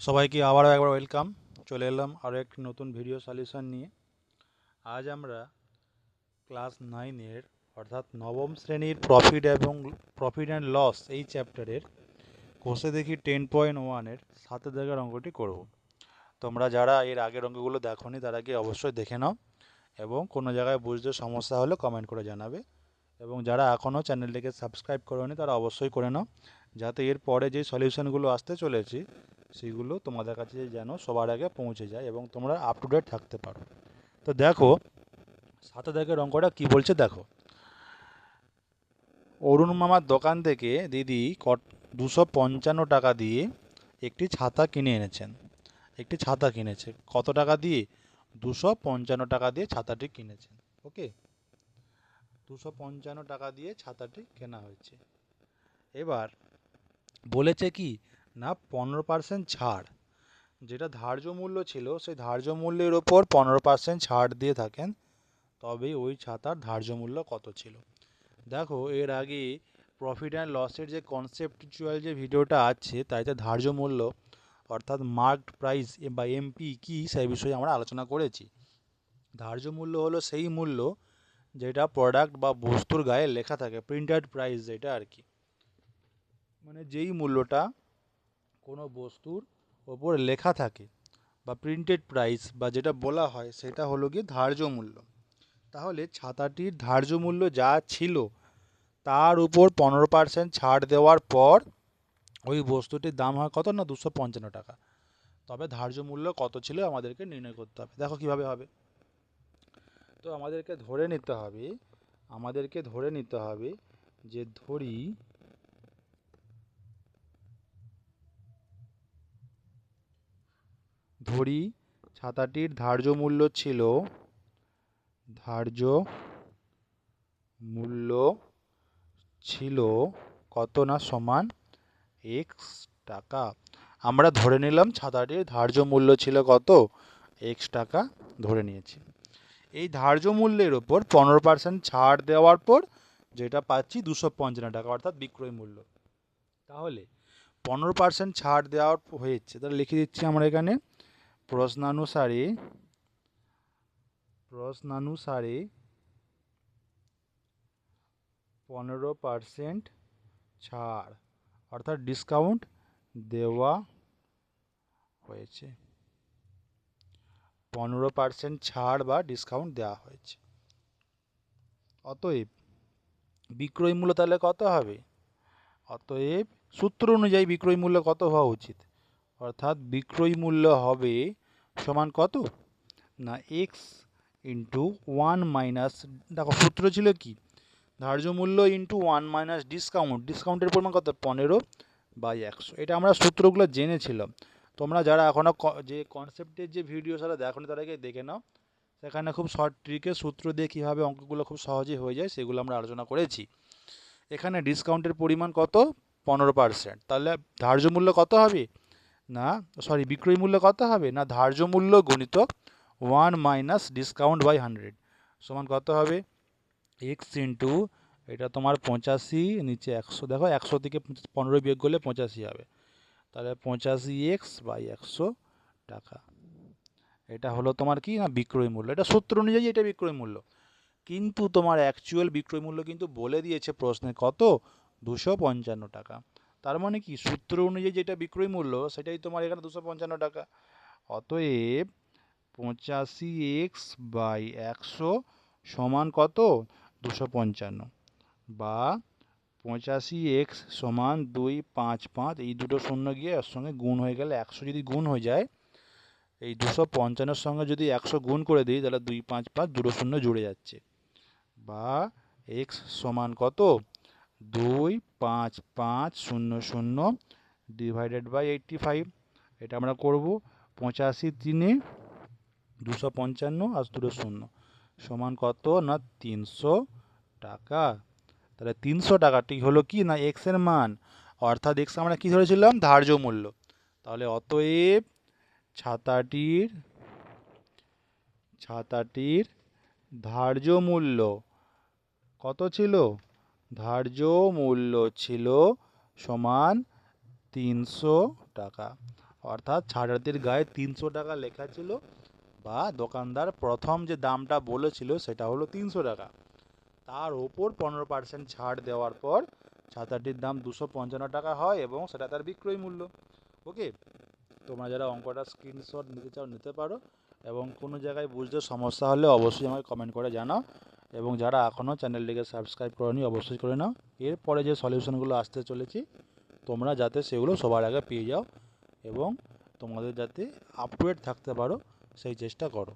সবাইকে আবারও একবার ওয়েলকাম। চলে এলাম আরও একটি নতুন ভিডিও সলিউশন নিয়ে। আজ আমরা ক্লাস 9-এর অর্থাৎ নবম শ্রেণীর প্রফিট অ্যান্ড লস এই চ্যাপ্টারের কোষে দেখি 10.1-এর 7 দাগের অঙ্কটি করব। তোমরা যারা এর আগের অঙ্কগুলো দেখোনি তারা কি অবশ্যই দেখে নাও, এবং কোনো জায়গায় বুঝতে সমস্যা হলে কমেন্ট করে জানাবে। এবং যারা এখনও চ্যানেলটিকে সাবস্ক্রাইব করোনি তারা অবশ্যই করে নাও, যাতে এর পরে যে সলিউশনগুলো আসতে চলেছি সেগুলো তোমাদের কাছে যেন সবার আগে পৌঁছে যায় এবং তোমরা আপ টু ডেট থাকতে পারো। তো দেখো 7 দাগের অঙ্কটা কি বলছে দেখো। অরুণ মামার দোকান থেকে দিদি 255 টাকা দিয়ে একটি ছাতা কিনে এনেছেন। একটি ছাতা কিনেছে কত টাকা দিয়ে? 255 টাকা দিয়ে ছাতাটি কিনেছেন। ওকে, 255 টাকা দিয়ে ছাতাটি কেনা হয়েছে। এবার বলেছে কি না 15% ছাড়, যেটা ধার্য মূল্য ছিল সেই ধার্য মূল্যের ওপর 15% ছাড় দিয়ে থাকেন, তবে ওই ছাতার ধার্য মূল্য কত ছিল। দেখো এর আগে প্রফিট অ্যান্ড লসের যে কনসেপচুয়াল যে ভিডিওটা আছে তাইতে ধার্য মূল্য অর্থাৎ মার্কড প্রাইস বা এমপি কি সেই বিষয়ে আমরা আলোচনা করেছি। ধার্য মূল্য হলো সেই মূল্য যেটা প্রোডাক্ট বা বস্তুর গায়ে লেখা থাকে, প্রিন্টেড প্রাইস যেটা আর কি, মানে যেই মূল্যটা কোনো বস্তুর ওপর লেখা থাকে বা প্রিন্টেড প্রাইস বা যেটা বলা হয় সেটা হলো গিয়ে ধার্য মূল্য। তাহলে ছাতাটির ধার্য মূল্য যা ছিল তার উপর 15% ছাড় দেওয়ার পর ওই বস্তুটির দাম হয় কত না 255 টাকা। তবে ধার্য মূল্য কত ছিল আমাদেরকে নির্ণয় করতে হবে। দেখো কিভাবে হবে। তো আমাদেরকে ধরে নিতে হবে যে ধরি ছাতাটির ধার্য মূল্য ছিল কত না সমান এক্স টাকা। আমরা ধরে নিলাম ছাতাটির ধার্য মূল্য ছিল কত, এক্স টাকা ধরে নিয়েছি। এই ধার্য মূল্যের ওপর 15% ছাড় দেওয়ার পর যেটা পাচ্ছি 255 টাকা অর্থাৎ বিক্রয় মূল্য। তাহলে 15% ছাড় দেওয়ার হয়েছে, তাহলে লিখে দিচ্ছি আমরা এখানে প্রশ্নানুসারে 15% ছাড় অর্থাৎ ডিসকাউন্ট দেওয়া হয়েছে। 15% ছাড় বা ডিসকাউন্ট দেওয়া হয়েছে। অতএব বিক্রয় মূল্য তাহলে কত হবে? অতএব সূত্র অনুযায়ী বিক্রয় মূল্য কত হওয়া উচিত? অর্থাৎ বিক্রয় মূল্য হবে সমান কত না এক্স ইন্টু 1 - দেখো সূত্র ছিল কি ধার্য মূল্য ইন্টু 1 - ডিসকাউন্টের পরিমাণ কত 15/100। এটা আমরা সূত্রগুলো জেনেছিলাম। তোমরা যারা এখনও যে কনসেপ্টের যে ভিডিও সারা দেখোনি তাদেরকে দেখে নাও, সেখানে খুব শর্ট ট্রিকে সূত্র দিয়ে কীভাবে অঙ্কগুলো খুব সহজেই হয়ে যায় সেগুলো আমরা আলোচনা করেছি। এখানে ডিসকাউন্টের পরিমাণ কত 15%, তাহলে ধার্য মূল্য কত হবে না বিক্রয় মূল্য কত হবে না ধার্য মূল্য গুণিতক 1 - ডিসকাউন্ট/100 সমান কত হবে এক্স ইন্টু এটা তোমার 85 নিচে 100, দেখো 100 থেকে 15 বিয়োগ করলে 85 হবে, তাহলে 85x/100 টাকা। এটা হলো তোমার কি না বিক্রয় মূল্য। এটা সূত্র অনুযায়ী এটা বিক্রয় মূল্য, কিন্তু তোমার অ্যাকচুয়াল বিক্রয় মূল্য কিন্তু বলে দিয়েছে প্রশ্নে কত 255 টাকা। তার মানে কি সূত্র অনুযায়ী যেটা বিক্রয় মূল্য সেটাই তোমার এখানে 255 টাকা। অতএব 85x/100 সমান কত 255, বা 85x সমান 255, এই দুটো শূন্য গিয়ে এর সঙ্গে গুণ হয়ে গেলে 100 যদি গুণ হয়ে যায়, এই 255-এর সঙ্গে যদি 100 গুণ করে দিই তাহলে 255 দুটো শূন্য জুড়ে যাচ্ছে, বা এক্স সমান কত 25500 ডিভাইডেড বাই 85। এটা আমরা করব 85 × 3 255 আর দুটো শূন্য সমান কত না 300 টাকা। তাহলে 300 টাকাটি হলো কি না এক্স এর মান, অর্থাৎ এক্স আমরা কি ধরেছিলাম ধার্য মূল্য। তাহলে অতএব ছাতাটির ধার্য মূল্য কত ছিল? ধার্য মূল্য ছিল সমান 300 টাকা। অর্থাৎ ছাতাটির গায়ে 300 টাকা লেখা ছিল, বা দোকানদার প্রথম যে দামটা বলেছিল সেটা হলো 300 টাকা, তার ওপর 15% ছাড় দেওয়ার পর ছাতাটির দাম 255 টাকা হয় এবং সেটা তার বিক্রয় মূল্য। ওকে, তোমরা যারা অঙ্কটা স্ক্রিনশট নিতে চাও নিতে পারো, এবং কোনো জায়গায় বুঝতে সমস্যা হলে অবশ্যই আমাকে কমেন্ট করে জানাও, এবং যারা এখনও চ্যানেলটিকে সাবস্ক্রাইব করোনি অবশ্যই করে নাও। এরপরে যে সলিউশনগুলো আসতে চলেছি তোমরা যাতে সেগুলো সবার আগে পেয়ে যাও এবং তোমাদের যাতে আপ টু ডেট থাকতে পারো সেই চেষ্টা করো।